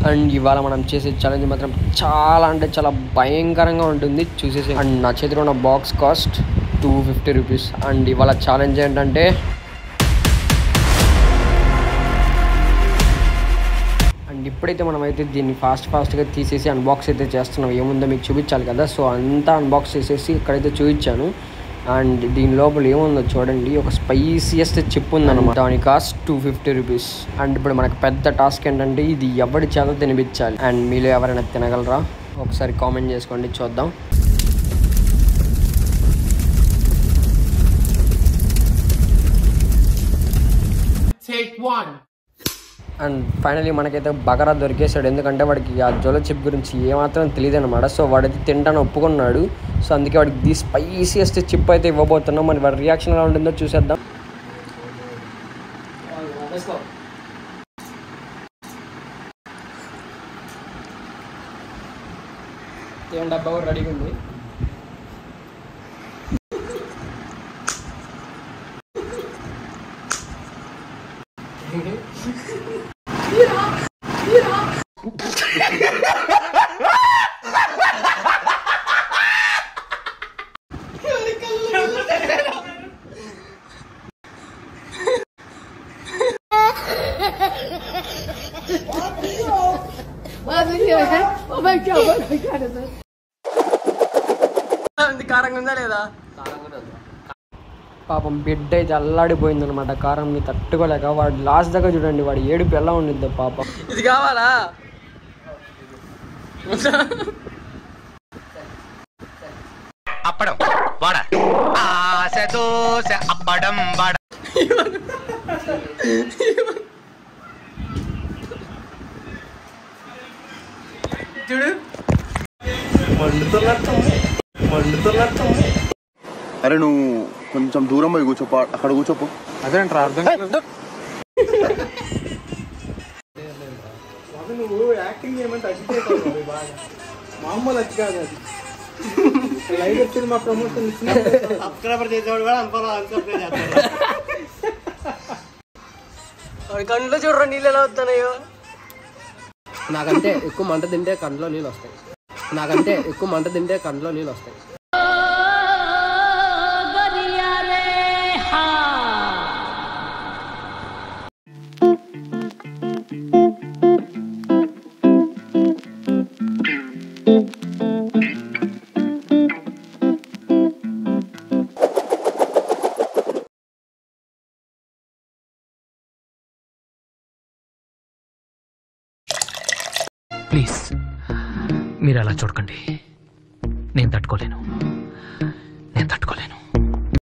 And ఇవాళ మనం చేసే ఛాలెంజ్ మాత్రం చాలా అంటే చాలా భయంకరంగా ఉంటుంది చూసేసి. అండ్ నా చేతిలో ఉన్న బాక్స్ కాస్ట్ 250 రూపీస్. అండ్ ఇవాళ ఛాలెంజ్ ఏంటంటే అండ్ ఇప్పుడైతే మనమైతే దీన్ని ఫాస్ట్గా తీసేసి అన్బాక్స్ అయితే చేస్తున్నాం. ఏముందో మీకు చూపించాలి కదా, సో అంతా అన్బాక్స్ చేసేసి ఇక్కడైతే చూపించాను. అండ్ దీని లోపల ఏముందో చూడండి, ఒక స్పైసియస్ట్ చిప్ ఉందన్నమాట. దాని కాస్ట్ 250 రూపీస్. అండ్ ఇప్పుడు మనకు పెద్ద టాస్క్ ఏంటంటే ఇది ఎవరి చేత తినిపించాలి. అండ్ మీలో ఎవరైనా తినగలరా ఒకసారి కామెంట్ చేసుకోండి, చూద్దాం. అండ్ ఫైనలీ మనకైతే బకరా దొరికేసాడు. ఎందుకంటే వాడికి ఆ జోలో చిప్ గురించి ఏమాత్రం తెలియదు అనమాట. సో వాడైతే తింటాను ఒప్పుకున్నాడు. సో అందుకే వాడికి ది స్పైసియస్ట్ చిప్ అయితే ఇవ్వబోతున్నాం. మరి వాడి రియాక్షన్ ఎలా ఉంటుందో చూసేద్దాం. డబ్బా కూడా రెడీగా ఉంది. కారంగా ఉందా లేదా? పాపం బిడ్డ అయితే అల్లాడిపోయింది అనమాట కారంని తట్టుకోలేక. వాడు లాస్ట్ దగ్గర చూడండి, వాడు ఏడుపు ఎలా ఉండిద్దో పాపం. ఇది కావాలా? అప్పడం వడ ఆశ దోశ అప్పడం వడ. చూడు అరే నువ్వు కొంచెం దూరం పోయి కూర్చోపో, అక్కడ కూర్చోపో. అదేంట్రా అర్థం. నువ్వు యాక్టింగ్ చేయమంటే అచ్చిపోతావు బాగా, మామూలు వచ్చి కాదు అది. లైవ్ వచ్చింది మా ప్రమోషన్ సబ్స్క్రైబర్ చేసేవాడు కూడా అన్సబ్స్క్రైబ్ చేస్తాడు. కళ్ళు చూడరా నీళ్ళు ఎలా వస్తున్నాయో. నాకంటే ఎక్కువ మంట తింటే కంట్లో నీళ్ళు వస్తాయి. ప్లీజ్ మీరు అలా చూడకండి, నేను తట్టుకోలేను.